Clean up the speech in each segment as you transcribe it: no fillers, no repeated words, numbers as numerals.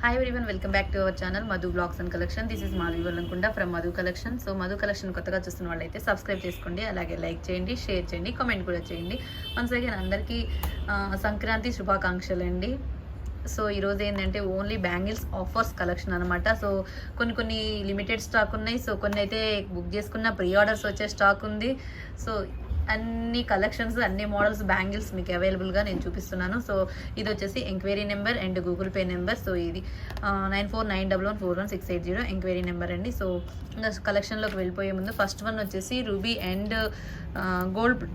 Hi everyone, welcome back to our channel Madhu Vlogs and Collection. This is Madhu Vallankonda from Madhu Collection. So Madhu Collection కొత్తగా చూస్తున్న వాళ్ళైతే subscribe చేసుకోండి, అలాగే like చేయండి, share చేయండి, comment కూడా చేయండి. వన్స్ అగైన్ అందరికీ సంక్రాంతి శుభాకాంక్షలు అండి. సో ఈరోజు ఏంటంటే ఓన్లీ బ్యాంగిల్స్ ఆఫర్స్ కలెక్షన్ అనమాట. సో కొన్ని లిమిటెడ్ స్టాక్ ఉన్నాయి, సో కొన్ని అయితే బుక్ చేసుకున్న ప్రీ ఆర్డర్స్ వచ్చే స్టాక్ ఉంది. సో అన్ని కలెక్షన్స్, అన్ని మోడల్స్ బ్యాంగిల్స్ మీకు అవైలబుల్గా నేను చూపిస్తున్నాను. సో ఇది వచ్చేసి enquiry number and Google pay number. So ఇది 9491141680 ఎంక్వైరీ నెంబర్ అండి. సో కలెక్షన్లోకి వెళ్ళిపోయే ముందు ఫస్ట్ వన్ వచ్చేసి రూబీ అండ్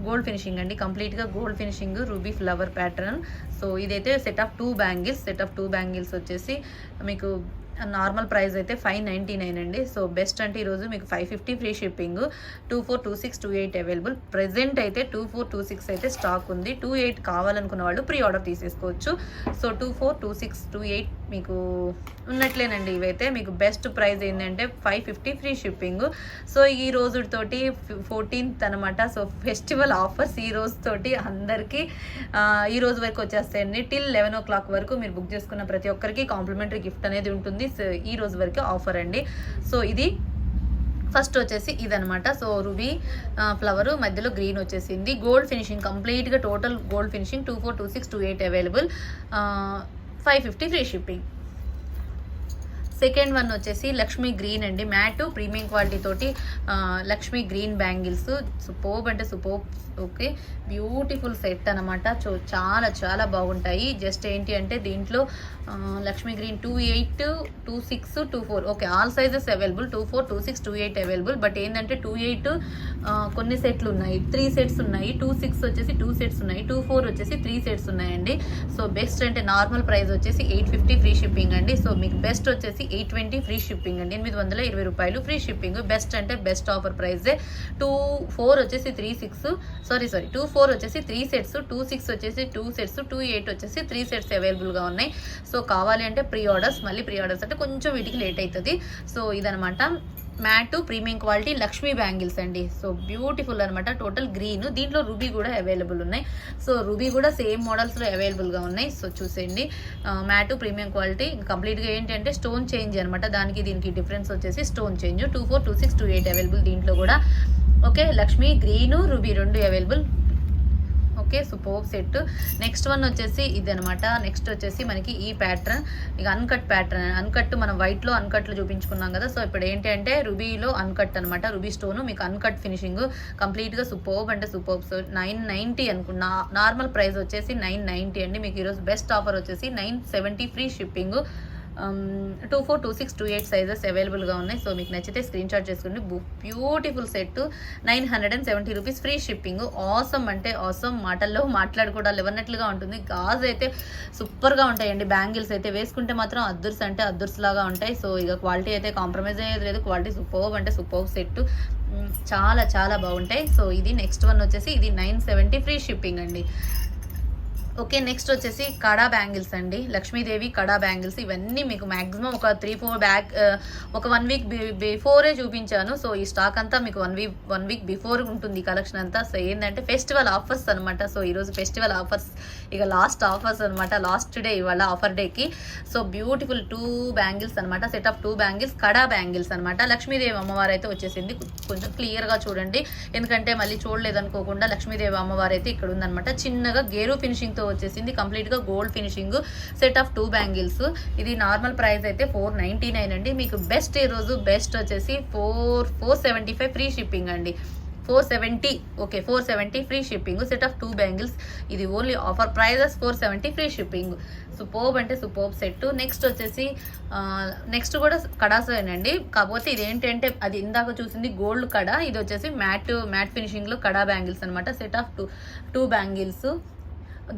గోల్డ్ ఫినిషింగ్ అండి. కంప్లీట్గా gold finishing ruby flower pattern. So ఇదైతే సెట్ ఆఫ్ టూ బ్యాంగిల్స్ వచ్చేసి మీకు నార్మల్ ప్రైస్ అయితే 599 అండి. సో బెస్ట్ అంటే ఈరోజు మీకు 550 ఫ్రీ షిప్పింగ్, 242628 అవైలబుల్. ప్రెజెంట్ అయితే 2426 అయితే స్టాక్ ఉంది. 28 కావాలనుకున్న వాళ్ళు ప్రీ ఆర్డర్ తీసేసుకోవచ్చు. సో 242628 మీకు ఉన్నట్లేనండి. ఇవైతే మీకు బెస్ట్ ప్రైస్ ఏంటంటే 550 ఫ్రీ షిప్పింగ్. సో ఈ రోజుతోటి 14th అనమాట. సో ఫెస్టివల్ ఆఫర్స్ ఈ రోజుతోటి అందరికీ ఈ రోజు వరకు వచ్చేస్తాయండి. టిల్ 11 o'clock వరకు మీరు బుక్ చేసుకున్న ప్రతి ఒక్కరికి కాంప్లిమెంటరీ గిఫ్ట్ అనేది ఉంటుంది. ఈ రోజు వరకు ఆఫర్ అండి. సో ఇది ఫస్ట్ వచ్చేసి ఇదనమాట. సో రూబీ ఫ్లవర్ మధ్యలో గ్రీన్ వచ్చేసింది. గోల్డ్ ఫినిషింగ్, కంప్లీట్గా total gold finishing. 242628 available, 550 free shipping. Second one వచ్చేసి లక్ష్మీ గ్రీన్ అండి. మ్యాట్ ప్రీమియం క్వాలిటీ తోటి లక్ష్మీ గ్రీన్ బ్యాంగిల్స్. సూపర్బ్ అంటే సూపర్బ్. ఓకే, బ్యూటిఫుల్ సెట్ అనమాట. సో చాలా చాలా బాగుంటాయి. జస్ట్ ఏంటి అంటే దీంట్లో Lakshmi green 28, 26, 24 okay, all sizes available. 24, 26, 28 available. But ఏంటంటే 28 కొన్ని సెట్లు ఉన్నాయి, 3 సెట్స్ ఉన్నాయి. 26 వచ్చేసి 2 సెట్స్ ఉన్నాయి. 24 వచ్చేసి 3 సెట్స్ ఉన్నాయండి. సో బెస్ట్ అంటే నార్మల్ ప్రైస్ వచ్చేసి 850 ఫ్రీ షిప్పింగ్ అండి. సో మీకు బెస్ట్ వచ్చేసి 820 ఫ్రీ షిప్పింగ్ అండి. 820 రూపాయలు ఫ్రీ షిప్పింగ్. బెస్ట్ అంటే బెస్ట్ ఆఫర్ ప్రైజే. 24 వచ్చేసి 24 వచ్చేసి 3 సెట్స్, 26 వచ్చేసి 2 సెట్స్, 28 వచ్చేసి 3 సెట్స్ అవైలబుల్గా ఉన్నాయి. సో కావాలి అంటే ప్రీ ఆర్డర్స్, మళ్ళీ ప్రీ ఆర్డర్స్ అంటే కొంచెం వీటికి లేట్ అవుతుంది. సో ఇదనమాట mat premium quality Lakshmi bangles అండి. సో బ్యూటిఫుల్ అనమాట. టోటల్ గ్రీన్, దీంట్లో రూబీ కూడా అవైలబుల్ ఉన్నాయి. సో రూబీ కూడా సేమ్ మోడల్స్లో అవైలబుల్గా ఉన్నాయి. సో చూసేయండి, మ్యాట్ ప్రీమియం క్వాలిటీ. కంప్లీట్గా ఏంటంటే స్టోన్ చేంజ్ అనమాట. దానికి దీనికి డిఫరెన్స్ వచ్చేసి స్టోన్ చేంజ్. 242628 అవైలబుల్ దీంట్లో కూడా. Okay, Lakshmi green ruby 2 available. Okay, super set. Next one వచ్చేసి ఇది అనమాట. నెక్స్ట్ వచ్చేసి మనకి ఈ ప్యాటర్న్, ఇక అన్కట్ ప్యాటర్న్. అన్కట్ మనం వైట్లో అన్కట్లు చూపించుకున్నాం కదా. సో ఇప్పుడు ఏంటి అంటే రూబీలో అన్కట్ అనమాట. రూబీ స్టోన్ మీకు అన్కట్ ఫినిషింగ్, కంప్లీట్గా సూపర్బ్ అంటే సూపర్బ్. సో 990 అనుకున్నా. నార్మల్ ప్రైస్ వచ్చేసి 990 అండి. మీకు ఈరోజు బెస్ట్ ఆఫర్ వచ్చేసి 970 ఫ్రీ షిప్పింగ్. 242628 సైజెస్ అవైలబుల్గా ఉన్నాయి. సో మీకు నచ్చితే స్క్రీన్ షాట్ చేసుకోండి. Beautiful set, 970 rupees free shipping. Awesome అంటే ఆసమ్, మాటల్లో మాట్లాడుకోవడాలు ఇవ్వనట్లుగా ఉంటుంది. గాజ్ అయితే సూపర్గా ఉంటాయండి. బ్యాంగిల్స్ అయితే వేసుకుంటే మాత్రం అద్దర్స్ అంటే అద్దర్స్ లాగా ఉంటాయి. సో ఇక క్వాలిటీ అయితే కాంప్రమైజ్ అయ్యేది లేదు. క్వాలిటీ సూపర్బ్ అంటే సూపర్బ్ సెట్, చాలా చాలా బాగుంటాయి. సో ఇది నెక్స్ట్ వన్ వచ్చేసి ఇది 970 ఫ్రీ షిప్పింగ్ అండి. ఓకే, నెక్స్ట్ వచ్చేసి కడా బ్యాంగిల్స్ అండి. లక్ష్మీదేవి కడా బ్యాంగిల్స్. ఇవన్నీ మీకు మ్యాక్సిమం ఒక 3-4 ఒక 1 వీక్ బిఫోరే చూపించాను. సో ఈ స్టాక్ అంతా మీకు 1 వీక్ బిఫోర్ ఉంటుంది కలెక్షన్ అంతా. సో ఏంటంటే ఫెస్టివల్ ఆఫర్స్ అనమాట. సో ఈరోజు ఫెస్టివల్ ఆఫర్స్, ఇక లాస్ట్ ఆఫర్స్ అనమాట. లాస్ట్ డే ఇవాళ ఆఫర్ డేకి. సో బ్యూటిఫుల్ 2 బ్యాంగిల్స్ అనమాట. Set of 2 bangles, kada bangles అనమాట. లక్ష్మీదేవి అమ్మవారు అయితే వచ్చేసింది. కొంచెం క్లియర్గా చూడండి, ఎందుకంటే మళ్ళీ చూడలేదనుకోకుండా. లక్ష్మీదేవి అమ్మవారు అయితే ఇక్కడ ఉందనమాట. చిన్నగా గేరు ఫినిషింగ్తో వచ్చేసింది. కంప్లీట్గా gold finishing. Set of 2 bangles. ఇది నార్మల్ ప్రైస్ అయితే 499 అండి. మీకు బెస్ట్ ఈరోజు బెస్ట్ వచ్చేసి 475 ఫ్రీ షిప్పింగ్ అండి. 470 okay, 470 free shipping. Set of 2 bangles. ఇది only offer prices 470 free shipping. Superb అంటే సూపర్బ్ సెట్. నెక్స్ట్ వచ్చేసి నెక్స్ట్ కూడా కడాసేనండి. కాకపోతే ఇది ఏంటంటే అది ఇందాక చూసింది గోల్డ్ కడా, ఇది వచ్చేసి మ్యాట్ ఫినిషింగ్లో కడా బ్యాంగిల్స్ అనమాట. Set of 2 bangles.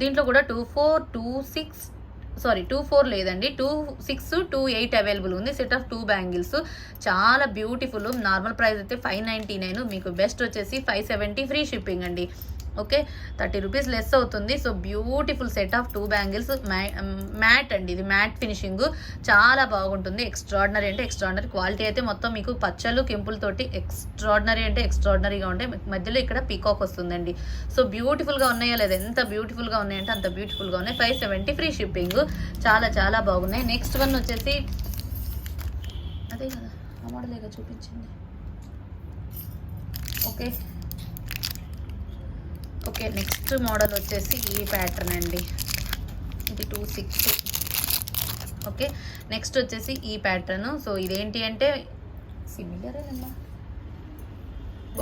దీంట్లో కూడా 24 లేదండి, 2628 అవైలబుల్ ఉంది. Set of 2 bangles. చాలా బ్యూటిఫుల్. నార్మల్ ప్రైస్ అయితే 599, మీకు బెస్ట్ వచ్చేసి 570 ఫ్రీ షిప్పింగ్ అండి. ఓకే 30 రూపీస్ లెస్ అవుతుంది. So beautiful set of 2 bangles, matte అండి, ఇది మ్యాట్ ఫినిషింగ్, చాలా బాగుంటుంది. ఎక్స్ట్రాడినరీ అంటే ఎక్స్ట్రాడినరీ క్వాలిటీ అయితే మొత్తం మీకు పచ్చలు కెంపులతోటి ఎక్స్ట్రాడినరీ అంటే ఎక్స్ట్రాడినరీగా ఉంటాయి. మధ్యలో ఇక్కడ పీకాక్ వస్తుందండి. సో బ్యూటిఫుల్గా ఉన్నాయో లేదా, ఎంత బ్యూటిఫుల్గా ఉన్నాయంటే అంత బ్యూటిఫుల్గా ఉన్నాయి. 570 ఫ్రీ షిప్పింగ్, చాలా చాలా బాగున్నాయి. నెక్స్ట్ వన్ వచ్చేసి అదే కదా ఆ మోడలేగా చూపించింది. ఓకే ఓకే నెక్స్ట్ మోడల్ వచ్చేసి ఈ ప్యాటర్న్ అండి, ఇది 260. ఓకే నెక్స్ట్ వచ్చేసి ఈ ప్యాటర్న్. సో ఇదేంటి అంటే సిమిలరేనమ్మా.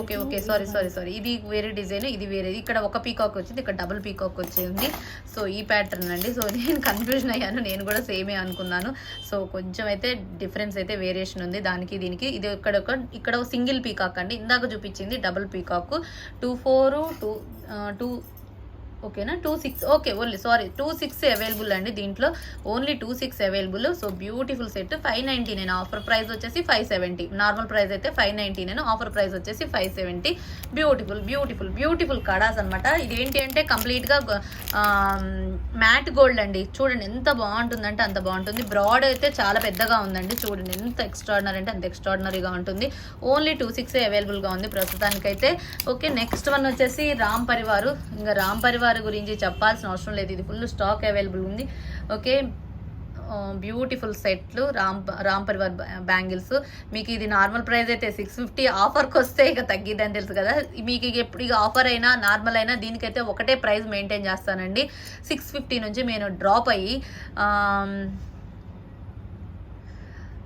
ఓకే ఓకే సారీ ఇది వేరే డిజైన్, ఇది వేరేది. ఇక్కడ ఒక పీకాక్ వచ్చింది, ఇక్కడ డబుల్ పీకాక్ వచ్చింది. సో ఈ ప్యాటర్న్ అండి. సో నేను కన్ఫ్యూజన్ అయ్యాను, నేను కూడా సేమే అనుకున్నాను. సో కొంచెం అయితే డిఫరెన్స్ అయితే వేరియేషన్ ఉంది దానికి దీనికి. ఇది ఇక్కడ సింగిల్ పీకాక్ అండి, ఇందాక చూపించింది డబుల్ పీకాక్. 2 ఓకేనా 26. ఓకే ఓన్లీ 26 అవైలబుల్ అండి దీంట్లో, only 26 available. So beautiful set. 599, offer price వచ్చేసి 570. నార్మల్ ప్రైస్ అయితే 599, ఆఫర్ ప్రైస్ వచ్చేసి 570. బ్యూటిఫుల్ కడాస్ అనమాట. ఇదేంటి అంటే కంప్లీట్గా మ్యాట్ గోల్డ్ అండి. చూడండి ఎంత బాగుంటుందంటే అంత బాగుంటుంది. బ్రాడ్ అయితే చాలా పెద్దగా ఉందండి, చూడండి ఎంత ఎక్స్ట్రాడినరీ అంటే అంత ఎక్స్ట్రాడినరీగా ఉంటుంది. ఓన్లీ 26 అవైలబుల్గా ఉంది ప్రస్తుతానికైతే. ఓకే నెక్స్ట్ వన్ వచ్చేసి రామ్ పరివార్. ఇంకా రామ్ పరివార్ గురించి చెప్పాల్సిన అవసరం లేదు, ఇది ఫుల్ స్టాక్ అవైలబుల్ ఉంది. ఓకే బ్యూటిఫుల్ సెట్లు రామ్ పరివార్ బ్యాంగిల్స్. మీకు ఇది నార్మల్ ప్రైస్ అయితే 650, ఆఫర్కి వస్తే ఇక తగ్గిద్దని తెలుసు కదా. మీకు ఎప్పుడు ఇక ఆఫర్ అయినా నార్మల్ అయినా దీనికైతే ఒకటే ప్రైస్ మెయింటైన్ చేస్తానండి. 650 నుంచి నేను డ్రాప్ అయ్యి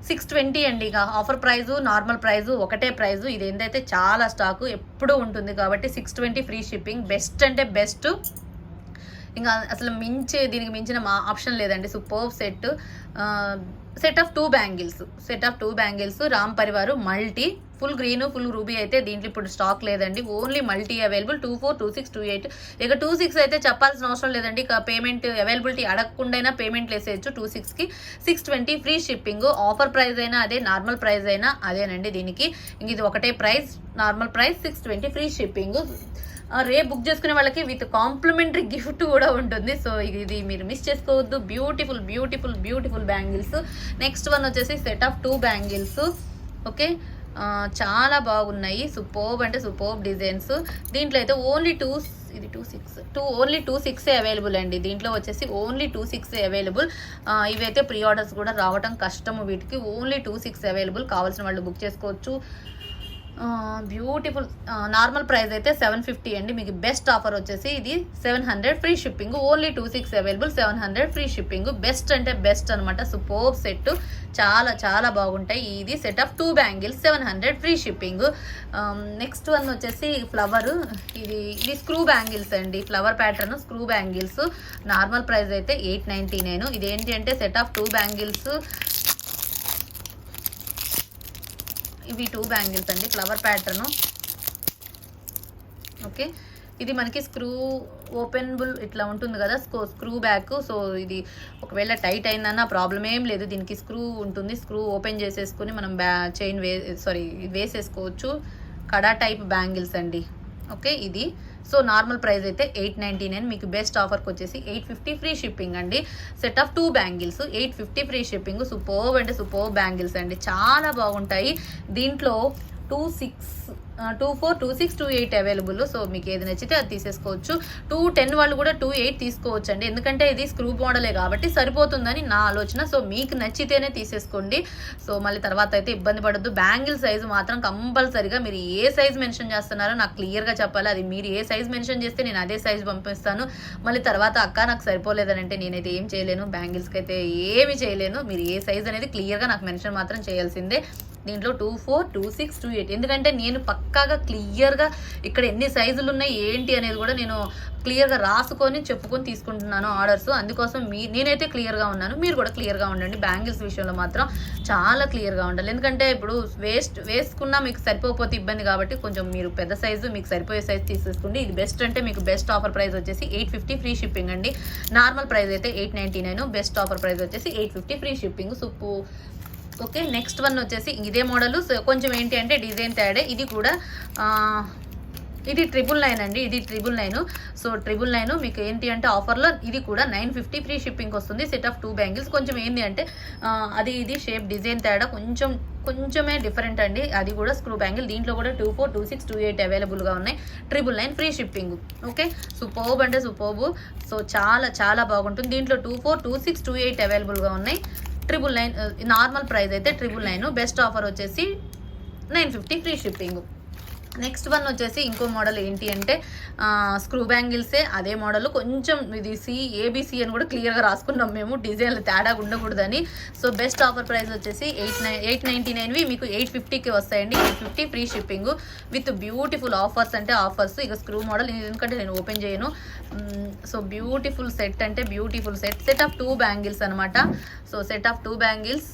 620 అండి. ఇక ఆఫర్ ప్రైజు నార్మల్ ప్రైజు ఒకటే ప్రైజు. ఇది ఏంటైతే చాలా స్టాకు ఎప్పుడూ ఉంటుంది కాబట్టి 620 ఫ్రీ షిప్పింగ్. బెస్ట్ అంటే బెస్ట్, ఇంకా అసలు దీనికి మించిన ఆప్షన్ లేదండి. Super set of 2 bangles Ram Parivar multi, full green full ruby అయితే దీంట్లో ఇప్పుడు స్టాక్ లేదండి. Only multi available. 24, 26, 28. ఇక 26 అయితే చెప్పాల్సిన అవసరం లేదండి. ఇక పేమెంట్ అవైలబిలిటీ అడగకుండా పేమెంట్ వేసేయచ్చు. 26కి 620 ఫ్రీ షిప్పింగ్. ఆఫర్ ప్రైస్ అయినా అదే, నార్మల్ ప్రైస్ అయినా అదేనండి దీనికి. ఇంక ఇది ఒకటే price, normal price 620 free shipping. రేపు బుక్ చేసుకునే వాళ్ళకి విత్ కాంప్లిమెంటరీ గిఫ్ట్ కూడా ఉంటుంది. సో ఇది మీరు మిస్ చేసుకోవద్దు. Beautiful bangles. నెక్స్ట్ వన్ వచ్చేసి సెట్ ఆఫ్ 2 బ్యాంగిల్స్. ఓకే చాలా బాగున్నాయి. సూపర్బ్ అంటే సూపర్బ్ డిజైన్స్. దీంట్లో అయితే ఓన్లీ 26 అవైలబుల్ అండి. దీంట్లో వచ్చేసి ఓన్లీ 26 అవైలబుల్. ఇవైతే ప్రీ ఆర్డర్స్ కూడా రావటం కష్టము వీటికి. ఓన్లీ 26 అవైలబుల్, కావాల్సిన వాళ్ళు బుక్ చేసుకోవచ్చు. బ్యూటిఫుల్. నార్మల్ ప్రైస్ అయితే 750 అండి. మీకు బెస్ట్ ఆఫర్ వచ్చేసి ఇది 700 free shipping. Only 26 available, 700 free shipping. Best అంటే బెస్ట్ అనమాట. సూపర్ సెట్, చాలా బాగుంటాయి. ఇది set of 2 bangles, 700 free shipping. Next one వచ్చేసి ఫ్లవర్. ఇది స్క్రూ బ్యాంగిల్స్ అండి, flower pattern screw bangles. Normal price అయితే 899. ఇదేంటి అంటే సెట్ ఆఫ్ 2 బ్యాంగిల్స్. ఇవి 2 బ్యాంగిల్స్ అండి, ఫ్లవర్ ప్యాటర్న్. ఓకే ఇది మనకి స్క్రూ ఓపెనబుల్ ఇట్లా ఉంటుంది కదా, స్క్రూ బ్యాక్. సో ఇది ఒకవేళ టైట్ అయిందన్న ప్రాబ్లం ఏం లేదు, దీనికి స్క్రూ ఉంటుంది. స్క్రూ ఓపెన్ చేసేసుకుని మనం చైన్ వేసేసుకోవచ్చు. కడా టైప్ బ్యాంగిల్స్ అండి. ఓకే ఇది. సో నార్మల్ ప్రైస్ అయితే 899. మీకు బెస్ట్ ఆఫర్కి వచ్చేసి 850 ఫ్రీ షిప్పింగ్ అండి. Set of 2 bangles 850 free shipping. Superb అంటే సూపర్బ్ బ్యాంగిల్స్ అండి, చాలా బాగుంటాయి. దీంట్లో 24, 26, 28 అవైలబుల్. సో మీకు ఏది నచ్చితే అది తీసేసుకోవచ్చు. 210 వాళ్ళు కూడా 28 తీసుకోవచ్చు అండి, ఎందుకంటే ఇది స్క్రూ మోడలే కాబట్టి సరిపోతుందని నా ఆలోచన. సో మీకు నచ్చితేనే తీసేసుకోండి. సో మళ్ళీ తర్వాత అయితే ఇబ్బంది పడద్దు. బ్యాంగిల్ సైజు మాత్రం కంపల్సరీగా మీరు ఏ సైజ్ మెన్షన్ చేస్తున్నారో నాకు క్లియర్గా చెప్పాలి. అది మీరు ఏ సైజ్ మెన్షన్ చేస్తే నేను అదే సైజ్ పంపిస్తాను. మళ్ళీ తర్వాత అక్క నాకు సరిపోలేదని అంటే నేనైతే ఏం చేయలేను, బ్యాంగిల్స్కి అయితే ఏమి చేయలేను. మీరు ఏ సైజ్ అనేది క్లియర్గా నాకు మెన్షన్ మాత్రం చేయాల్సిందే. దీంట్లో 24, 26, 28. ఎందుకంటే నేను పక్కాగా క్లియర్గా ఇక్కడ ఎన్ని సైజులు ఉన్నాయి ఏంటి అనేది కూడా నేను క్లియర్గా రాసుకొని చెప్పుకొని తీసుకుంటున్నాను ఆర్డర్స్. అందుకోసం నేనైతే క్లియర్గా ఉన్నాను, మీరు కూడా క్లియర్గా ఉండండి. బ్యాంగిల్స్ విషయంలో మాత్రం చాలా క్లియర్గా ఉండాలి. ఎందుకంటే ఇప్పుడు వేసుకున్నా మీకు సరిపోతే ఇబ్బంది కాబట్టి కొంచెం మీరు పెద్ద సైజు మీకు సరిపోయే సైజు తీసేసుకోండి. ఇది బెస్ట్ అంటే మీకు బెస్ట్ ఆఫర్ ప్రైస్ వచ్చేసి 850 ఫ్రీ షిప్పింగ్ అండి. నార్మల్ ప్రైస్ అయితే 899, బెస్ట్ ఆఫర్ ప్రైస్ వచ్చేసి 850 free shipping. సుప్పు. Okay next one వచ్చేసి ఇదే మోడల్. కొంచెం ఏంటి అంటే డిజైన్ తేడే. ఇది కూడా ఇది 999 అండి, ఇది 999. సో 999 మీకు ఏంటి అంటే ఆఫర్లో ఇది కూడా 950 ఫ్రీ షిప్పింగ్ వస్తుంది. Set of 2 bangles. కొంచెం ఏంటి అంటే అది ఇది షేప్ డిజైన్ తేడా కొంచెమే డిఫరెంట్ అండి. అది కూడా స్క్రూ బ్యాంగిల్. దీంట్లో కూడా 24, 26, 28 అవైలబుల్గా ఉన్నాయి. 999 ఫ్రీ షిప్పింగ్. ఓకే, సూపర్బ్ అంటే సూపర్బ్. సో చాలా చాలా బాగుంటుంది. దీంట్లో 24, 26, 28 అవైలబుల్గా ఉన్నాయి. 999 నార్మల్ ప్రైస్ అయితే 999. బెస్ట్ ఆఫర్ వచ్చేసి 950 ఫ్రీ షిప్పింగ్. నెక్స్ట్ వన్ వచ్చేసి ఇంకో మోడల్ ఏంటి అంటే స్క్రూ బ్యాంగిల్సే, అదే మోడల్. కొంచెం ఇది ఏబిసి అని కూడా క్లియర్గా రాసుకున్నాం మేము, డిజైన్లు తేడా ఉండకూడదని. సో బెస్ట్ ఆఫర్ ప్రైస్ వచ్చేసి 899వి మీకు 850కి వస్తాయండి. 850 free shipping with beautiful offers అంటే ఆఫర్స్. ఇక స్క్రూ మోడల్ ఎందుకంటే నేను ఓపెన్ చేయను. సో బ్యూటిఫుల్ సెట్ అంటే బ్యూటిఫుల్ సెట్ ఆఫ్ 2 బ్యాంగిల్స్ అనమాట. So set of 2 bangles.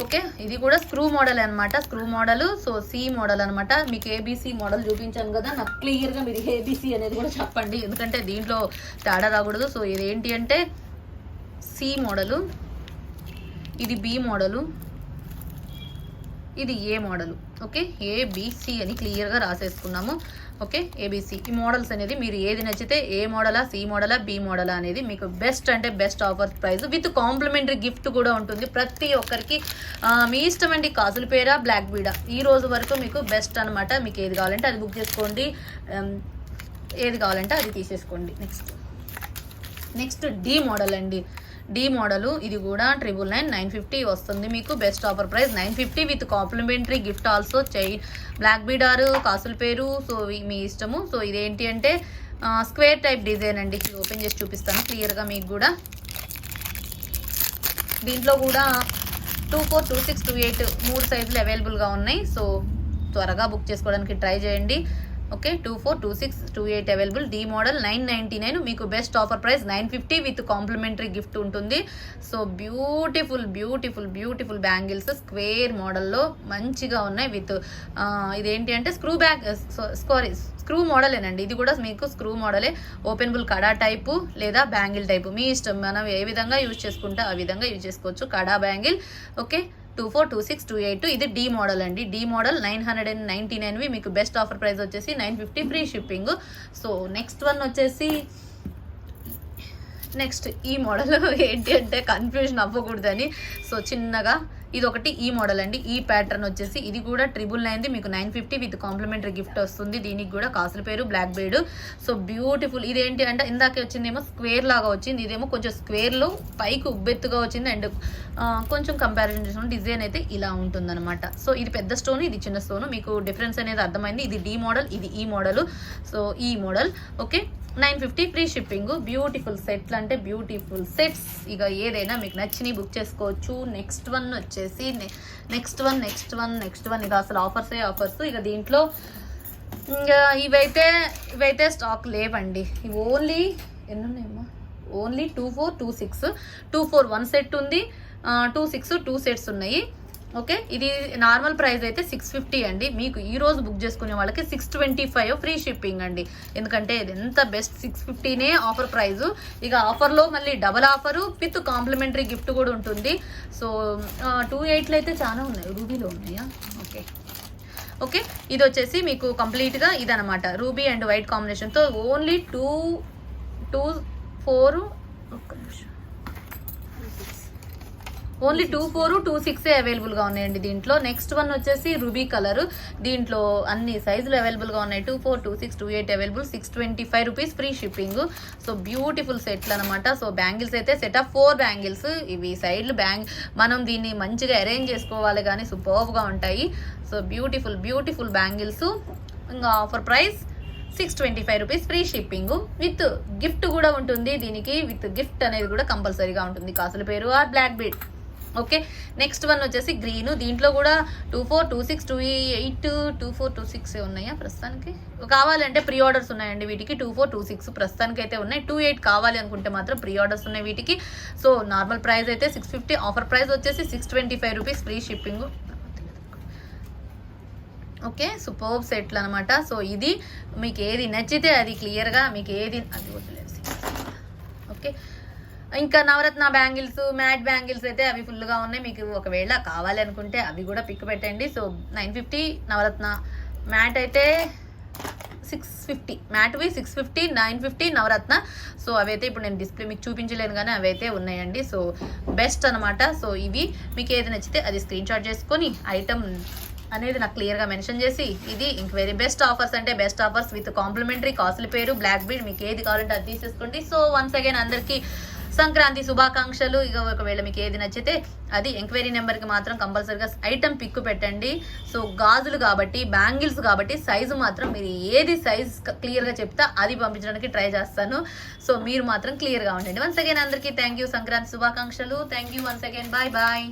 Okay, ఇది కూడా స్క్రూ మోడల్ అనమాట. Screw model. So C model అనమాట. మీకు ఏబిసి మోడల్ చూపించాను కదా, నాకు క్లియర్గా మీరు ఏబిసి అనేది కూడా చెప్పండి, ఎందుకంటే దీంట్లో తేడా రాకూడదు. సో ఇది ఏంటి అంటే సి మోడలు, ఇది బి మోడలు, ఇది ఏ మోడలు. ఓకే, ఏబిసి అని క్లియర్గా రాసేసుకున్నాము. Okay, ABC. ఈ మోడల్స్ అనేది మీరు ఏది నచ్చితే ఏ మోడలా, సి మోడలా, బి మోడలా అనేది మీకు బెస్ట్ అంటే best offer price with complimentary gift కూడా ఉంటుంది ప్రతి ఒక్కరికి. మీ ఇష్టం అండి, కాసుల పేరా, బ్లాక్ బీడా. ఈ రోజు వరకు మీకు బెస్ట్ అనమాట. మీకు ఏది కావాలంటే అది బుక్ చేసుకోండి, ఏది కావాలంటే అది తీసేసుకోండి. నెక్స్ట్ డి మోడల్ అండి. D model. ఇది కూడా 999, 950 వస్తుంది మీకు. Best offer price 950 with complimentary gift also. Black బీడారు, కాసుల పేరు. సో మీ ఇష్టము. సో ఇదేంటి అంటే స్క్వేర్ టైప్ డిజైన్ అండి. ఓపెన్ చేసి చూపిస్తాను క్లియర్గా మీకు కూడా. దీంట్లో కూడా 24, 26, 28 3 సైజులు అవైలబుల్గా ఉన్నాయి. సో త్వరగా బుక్ చేసుకోవడానికి ట్రై చేయండి. Okay, 24, 26, 28 available. డి మోడల్ 999 మీకు best offer price 950 with complimentary gift ఉంటుంది. So beautiful beautiful beautiful bangles square మోడల్లో మంచిగా ఉన్నాయి. విత్ ఇదేంటి అంటే స్క్రూ మోడలేనండి. ఇది కూడా మీకు స్క్రూ మోడలే. ఓపెనబుల్ కడా టైపు లేదా బ్యాంగిల్ టైపు మీ ఇష్టం. మనం ఏ విధంగా యూజ్ చేసుకుంటే ఆ విధంగా యూజ్ చేసుకోవచ్చు. కడా బ్యాంగిల్. ఓకే, 24, 26, 28. ఇది డి మోడల్ అండి. డి మోడల్ 999వి మీకు బెస్ట్ ఆఫర్ ప్రైస్ వచ్చేసి 950 free shipping. So next one వచ్చేసి నెక్స్ట్ ఈ మోడల్ ఏంటి అంటే కన్ఫ్యూజన్ అవ్వకూడదని సో చిన్నగా ఇది ఒకటి ఈ మోడల్ అండి. ఈ ప్యాటర్న్ వచ్చేసి ఇది కూడా 999 మీకు 950 విత్ కాంప్లిమెంటరీ గిఫ్ట్ వస్తుంది. దీనికి కూడా కాసుల పేరు, బ్లాక్ బీడ్. So beautiful. ఇదేంటి అంటే ఇందాకే వచ్చిందేమో స్క్వేర్ లాగా వచ్చింది, ఇదేమో కొంచెం స్క్వేర్లో పైకి ఉబ్బెత్తుగా వచ్చింది. అండ్ కొంచెం కంపారిజన్ చేసిన డిజైన్ అయితే ఇలా ఉంటుందన్నమాట. సో ఇది పెద్ద స్టోన్, ఇది చిన్న స్టోన్. మీకు డిఫరెన్స్ అనేది అర్థమైంది. ఇది డి మోడల్, ఇది ఈ మోడల్. సో ఈ model. Okay, 950 free shipping. Beautiful సెట్లు అంటే బ్యూటిఫుల్ సెట్స్. ఇక ఏదైనా మీకు నచ్చినవి బుక్ చేసుకోవచ్చు. నెక్స్ట్ వన్ వచ్చేసి నెక్స్ట్ వన్ ఇది అసలు ఆఫర్సే ఆఫర్స్. ఇక దీంట్లో ఇంకా ఇవైతే స్టాక్ లేవండి. ఇవి ఓన్లీ ఎన్ని ఉన్నాయమ్మా? ఓన్లీ 24, 26, 24 1 సెట్ ఉంది, 26 2 సెట్స్ ఉన్నాయి. ఓకే, ఇది నార్మల్ ప్రైస్ అయితే 650 అండి. మీకు ఈ రోజు బుక్ చేసుకునే వాళ్ళకి 625 ఫ్రీ షిప్పింగ్ అండి. ఎందుకంటే ఇది ఎంత బెస్ట్ 650నే ఆఫర్ ప్రైజు. ఇక ఆఫర్లో మళ్ళీ double offer with complimentary gift కూడా ఉంటుంది. సో 28లో అయితే చాలా ఉన్నాయి. రూబీలో ఉన్నాయా? ఓకే, ఇది వచ్చేసి మీకు కంప్లీట్గా ఇదనమాట. రూబీ అండ్ వైట్ కాంబినేషన్తో ఓన్లీ 2, 4 ఒక్క నిమిషం ఓన్లీ 2, 4, 2, 6 అవైలబుల్గా ఉన్నాయండి దీంట్లో. నెక్స్ట్ వన్ వచ్చేసి రూబీ కలర్. దీంట్లో అన్ని సైజులు అవైలబుల్గా ఉన్నాయి. 2, 4, 2, 6, 2, 8 available. 625 rupees free shipping. So beautiful సెట్లు అనమాట. సో బ్యాంగిల్స్ అయితే సెట్ ఆఫ్ 4 బ్యాంగిల్స్. ఇవి సైడ్లు మనం దీన్ని మంచిగా అరేంజ్ చేసుకోవాలి కానీ సూపర్గా ఉంటాయి. So beautiful bangles. ఇంకా offer price 625 rupees free shipping with gift కూడా ఉంటుంది. దీనికి విత్ గిఫ్ట్ అనేది కూడా కంపల్సరీగా ఉంటుంది. కాసుల పేరు or black bead. Okay, next one వచ్చేసి గ్రీన్. దీంట్లో కూడా 24, 26, 28, 24, 26 ఉన్నాయా ప్రస్తుతానికి? కావాలంటే ప్రీ ఆర్డర్స్ ఉన్నాయండి వీటికి. 24, 26 ప్రస్తుతానికి అయితే ఉన్నాయి. 28 కావాలి అనుకుంటే మాత్రం ప్రీ ఆర్డర్స్ ఉన్నాయి వీటికి. సో నార్మల్ ప్రైస్ అయితే 650, ఆఫర్ ప్రైస్ వచ్చేసి 625 rupees free shipping. Okay, superb సెట్లు అనమాట. సో ఇది మీకు ఏది నచ్చితే అది క్లియర్గా మీకు ఏది అది వదిలేసి. ఓకే, ఇంకా నవరత్న బ్యాంగిల్స్, మ్యాట్ బ్యాంగిల్స్ అయితే అవి ఫుల్గా ఉన్నాయి. మీకు ఒకవేళ కావాలి అనుకుంటే అవి కూడా పిక్ పెట్టండి. సో 950 నవరత్న మ్యాట్ అయితే 650 మ్యాట్వి 650, 950 నవరత్న. సో అవైతే ఇప్పుడు నేను డిస్ప్లే మీకు చూపించలేను కానీ అవైతే ఉన్నాయండి. సో బెస్ట్ అనమాట. సో ఇవి మీకు ఏది నచ్చితే అది స్క్రీన్ షాట్ చేసుకొని ఐటమ్ అనేది నాకు క్లియర్గా మెన్షన్ చేసి ఇది ఇంక వెరీ బెస్ట్ ఆఫర్స్ అంటే best offers with complimentary costly పేరు బ్లాక్ బీడ్ మీకు ఏది కావాలంటే అది తీసేసుకోండి. సో వన్స్ అగైన్ అందరికీ సంక్రాంతి శుభాకాంక్షలు. ఇక ఒకవేళ మీకు ఏది నచ్చితే అది ఎంక్వైరీ నెంబర్కి మాత్రం కంపల్సరీగా ఐటమ్ పిక్ పెట్టండి. సో గాజులు కాబట్టి బ్యాంగిల్స్ కాబట్టి సైజు మాత్రం మీరు ఏది సైజ్ క్లియర్గా చెప్తా అది పంపించడానికి ట్రై చేస్తాను. సో మీరు మాత్రం క్లియర్గా ఉండండి. వన్స్ అగైన్ అందరికీ థ్యాంక్ యూ, సంక్రాంతి శుభాకాంక్షలు. Thank you once again, bye bye.